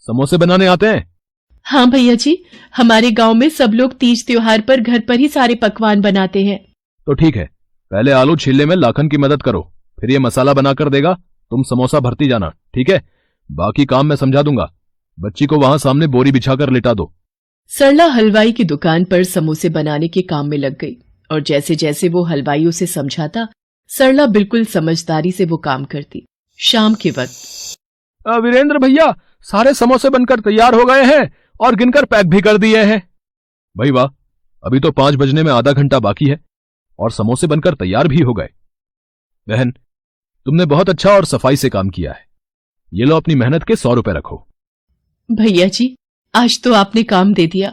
समोसे बनाने आते हैं? हाँ भैया जी, हमारे गांव में सब लोग तीज त्योहार पर घर पर ही सारे पकवान बनाते हैं। तो ठीक है, पहले आलू छीलने में लाखन की मदद करो, फिर ये मसाला बनाकर देगा, तुम समोसा भरती जाना, ठीक है? बाकी काम मैं समझा दूंगा। बच्ची को वहां सामने बोरी बिछाकर लिटा दो। सरला हलवाई की दुकान पर समोसे बनाने के काम में लग गई और जैसे जैसे वो हलवाई उसे समझाता, सरला बिल्कुल समझदारी से वो काम करती। शाम के वक्त वीरेंद्र भैया, सारे समोसे बनकर तैयार हो गए हैं और गिनकर पैक भी कर दिए हैं। भाई वाह, अभी तो 5 बजने में आधा घंटा बाकी है और समोसे बनकर तैयार भी हो गए। बहन, तुमने बहुत अच्छा और सफाई से काम किया है। ये लो अपनी मेहनत के 100 रुपए रखो। भैया जी, आज तो आपने काम दे दिया,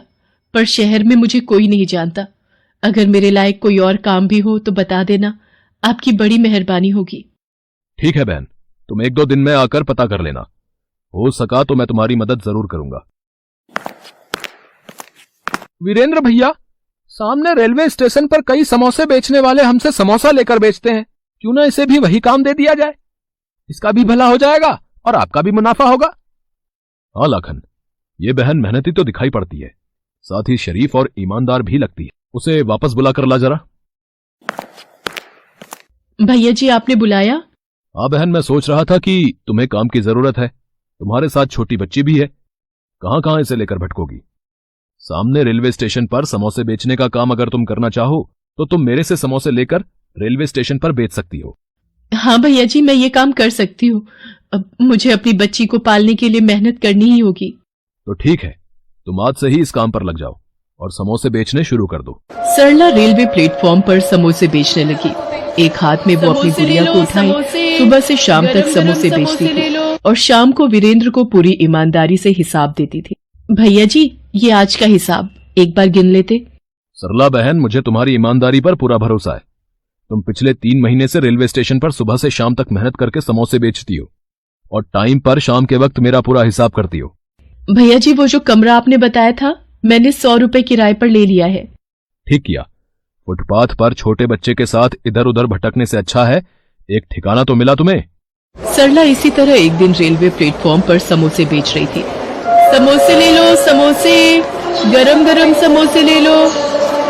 पर शहर में मुझे कोई नहीं जानता। अगर मेरे लायक कोई और काम भी हो तो बता देना, आपकी बड़ी मेहरबानी होगी। ठीक है बहन, तुम 1-2 दिन में आकर पता कर लेना। हो सका तो मैं तुम्हारी मदद जरूर करूंगा। वीरेंद्र भैया, सामने रेलवे स्टेशन पर कई समोसे बेचने वाले हमसे समोसा लेकर बेचते हैं, क्यों ना इसे भी वही काम दे दिया जाए? इसका भी भला हो जाएगा और आपका भी मुनाफा होगा। हाँ लाखन, ये बहन मेहनती तो दिखाई पड़ती है, साथ ही शरीफ और ईमानदार भी लगती है। उसे वापस बुलाकर ला जरा। भैया जी, आपने बुलाया? हाँ बहन, मैं सोच रहा था कि तुम्हें काम की जरूरत है, तुम्हारे साथ छोटी बच्ची भी है, कहां कहां इसे लेकर भटकोगी? सामने रेलवे स्टेशन पर समोसे बेचने का काम अगर तुम करना चाहो तो तुम मेरे से समोसे लेकर रेलवे स्टेशन पर बेच सकती हो। हाँ भैया जी, मैं ये काम कर सकती हूँ। अब मुझे अपनी बच्ची को पालने के लिए मेहनत करनी ही होगी। तो ठीक है, तुम आज से ही इस काम पर लग जाओ और समोसे बेचने शुरू कर दो। सरला रेलवे प्लेटफॉर्म पर समोसे बेचने लगी। एक हाथ में वो अपनी गुड़िया को उठाए सुबह से शाम तक समोसे बेचती थी और शाम को वीरेंद्र को पूरी ईमानदारी से हिसाब देती थी। भैया जी, ये आज का हिसाब एक बार गिन लेते। सरला बहन, मुझे तुम्हारी ईमानदारी पर पूरा भरोसा है। तुम पिछले 3 महीने से रेलवे स्टेशन पर सुबह से शाम तक मेहनत करके समोसे बेचती हो और टाइम पर शाम के वक्त मेरा पूरा हिसाब करती हो। भैया जी, वो जो कमरा आपने बताया था, मैंने 100 रुपए किराए पर ले लिया है। ठीक किया। फुटपाथ पर छोटे बच्चे के साथ इधर उधर भटकने से अच्छा है एक ठिकाना तो मिला तुम्हें। सरला इसी तरह एक दिन रेलवे प्लेटफॉर्म पर समोसे बेच रही थी। समोसे ले लो, समोसे, गरम गरम समोसे ले लो।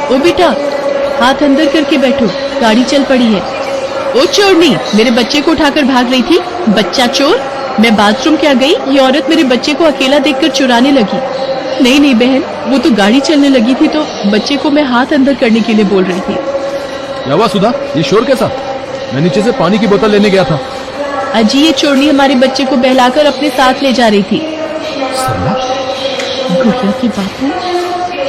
ओ बेटा, हाथ अंदर करके बैठो, गाड़ी चल पड़ी है। ओ चोरनी, मेरे बच्चे को उठाकर भाग रही थी, बच्चा चोर। मैं बाथरूम क्या गई, ये औरत मेरे बच्चे को अकेला देखकर चुराने लगी। नहीं नहीं बहन, वो तो गाड़ी चलने लगी थी तो बच्चे को मैं हाथ अंदर करने के लिए बोल रही थी। क्या हुआ सुधा, ये शोर कैसा? मैं नीचे से पानी की बोतल लेने गया था। अजी, ये चोरनी हमारे बच्चे को बहलाकर अपने साथ ले जा रही थी। सरला, गुड़िया के बापू।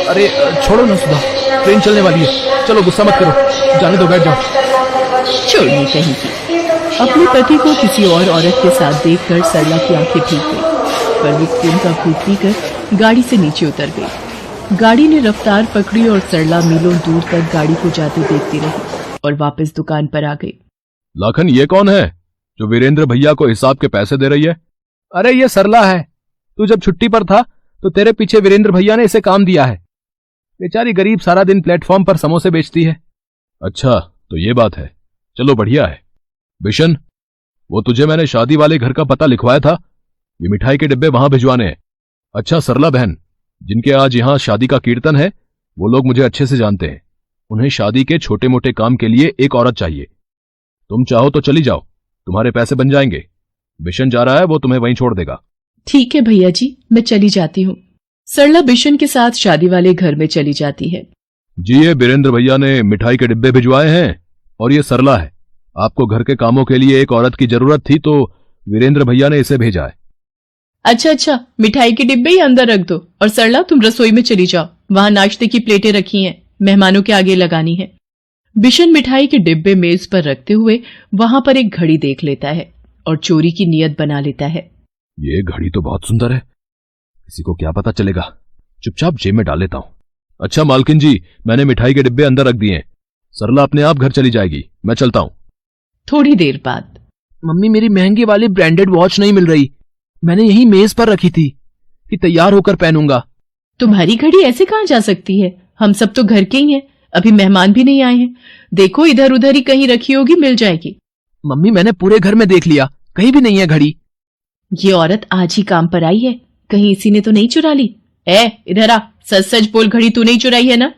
अरे छोड़ो ना सुधा, ट्रेन चलने वाली है, चलो गुस्सा मत करो, जाने दो, बैठ जाओ। चोरनी कहीं की। अपने पति को किसी और औरत के साथ देखकर सरला की आंखें भीग गई, पर वो खून का घूंट पीकर गाड़ी से नीचे उतर गई। गाड़ी ने रफ्तार पकड़ी और सरला मीलों दूर तक गाड़ी को जाते देखती रही और वापस दुकान पर आ गई। लाखन, ये कौन है जो वीरेंद्र भैया को हिसाब के पैसे दे रही है? अरे ये सरला है, तू जब छुट्टी पर था तो तेरे पीछे वीरेंद्र भैया ने इसे काम दिया है। बेचारी गरीब सारा दिन प्लेटफॉर्म पर समोसे बेचती है। अच्छा, तो ये बात है, चलो बढ़िया है। बिशन, वो तुझे मैंने शादी वाले घर का पता लिखवाया था, ये मिठाई के डिब्बे वहां भिजवाने हैं। अच्छा सरला बहन, जिनके आज यहां शादी का कीर्तन है, वो लोग मुझे अच्छे से जानते हैं। उन्हें शादी के छोटे मोटे काम के लिए एक औरत चाहिए। तुम चाहो तो चली जाओ, तुम्हारे पैसे बन जाएंगे। बिशन जा रहा है, वो तुम्हें वहीं छोड़ देगा। ठीक है भैया जी, मैं चली जाती हूँ। सरला बिशन के साथ शादी वाले घर में चली जाती है। जी, ये वीरेंद्र भैया ने मिठाई के डिब्बे भिजवाए हैं और ये सरला है। आपको घर के कामों के लिए एक औरत की जरूरत थी तो वीरेंद्र भैया ने इसे भेजा है। अच्छा, मिठाई के डिब्बे ही अंदर रख दो और सरला तुम रसोई में चली जाओ, वहां नाश्ते की प्लेटें रखी हैं, मेहमानों के आगे लगानी है। बिशन मिठाई के डिब्बे मेज पर रखते हुए वहां पर एक घड़ी देख लेता है और चोरी की नीयत बना लेता है। ये घड़ी तो बहुत सुंदर है, किसी को क्या पता चलेगा, चुपचाप जेब में डाल लेता हूं। अच्छा मालकिन जी, मैंने मिठाई के डिब्बे अंदर रख दिए हैं, सरला अपने आप घर चली जाएगी, मैं चलता हूं। थोड़ी देर बाद, मम्मी, मेरी महंगी वाली ब्रांडेड वॉच नहीं मिल रही, मैंने यही मेज पर रखी थी कि तैयार होकर पहनूंगा। तुम्हारी घड़ी ऐसे कहां जा सकती है, हम सब तो घर के ही हैं, अभी मेहमान भी नहीं आए हैं। देखो इधर उधर ही कहीं रखी होगी, मिल जाएगी। मम्मी, मैंने पूरे घर में देख लिया, कहीं भी नहीं है घड़ी। ये औरत आज ही काम पर आई है, कहीं इसी ने तो नहीं चुरा ली? इधर आ, सच सच बोल, घड़ी तू नहीं चुराई है ना?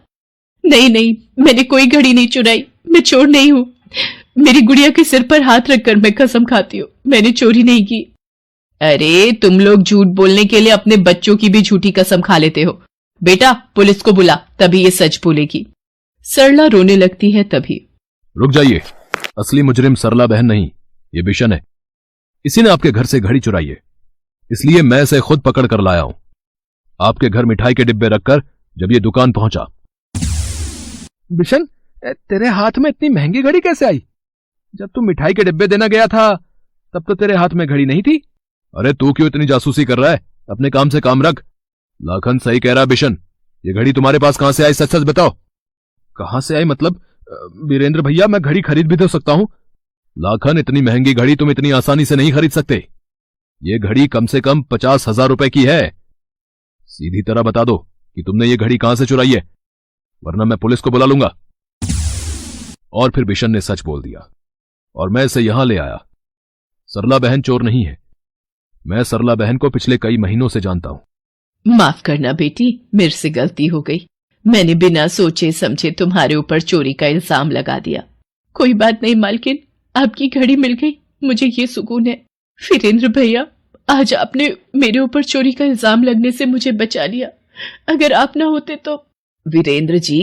नहीं नहीं, मैंने कोई घड़ी नहीं चुराई, मैं चोर नहीं हूं। मेरी गुड़िया के सिर पर हाथ रखकर मैं कसम खाती हूँ, मैंने चोरी नहीं की। अरे तुम लोग झूठ बोलने के लिए अपने बच्चों की भी झूठी कसम खा लेते हो। बेटा पुलिस को बुला, तभी ये सच बोलेगी। सरला रोने लगती है तभी। रुक जाइए, असली मुजरिम सरला बहन नहीं, ये बिशन है। इसी ने आपके घर से घड़ी चुराई है, इसलिए मैं इसे खुद पकड़ कर लाया हूं। आपके घर मिठाई के डिब्बे रखकर जब ये दुकान पहुंचा। बिशन, तेरे हाथ में इतनी महंगी घड़ी कैसे आई? जब तू मिठाई के डिब्बे देना गया था तब तो तेरे हाथ में घड़ी नहीं थी। अरे तू क्यों इतनी जासूसी कर रहा है? अपने काम से काम रख। लाखन सही कह रहा बिशन, ये घड़ी तुम्हारे पास कहां से आई, सच सच बताओ। कहां से आई मतलब? वीरेंद्र भैया, मैं घड़ी खरीद भी तो सकता हूं। लाखन, इतनी महंगी घड़ी तुम इतनी आसानी से नहीं खरीद सकते। ये घड़ी कम से कम 50,000 रुपए की है। सीधी तरह बता दो कि तुमने ये घड़ी कहां से चुराई है, वरना मैं पुलिस को बुला लूंगा। और फिर बिशन ने सच बोल दिया और मैं इसे यहां ले आया। सरला बहन चोर नहीं है। मैं सरला बहन को पिछले कई महीनों से जानता हूं। माफ करना बेटी, मेरे से गलती हो गई। मैंने बिना सोचे समझे तुम्हारे ऊपर चोरी का इल्जाम लगा दिया। कोई बात नहीं मालकिन, आपकी घड़ी मिल गई, मुझे ये सुकून है। वीरेंद्र भैया, आज आपने मेरे ऊपर चोरी का इल्जाम लगने से मुझे बचा लिया। अगर आप ना होते तो। वीरेंद्र जी,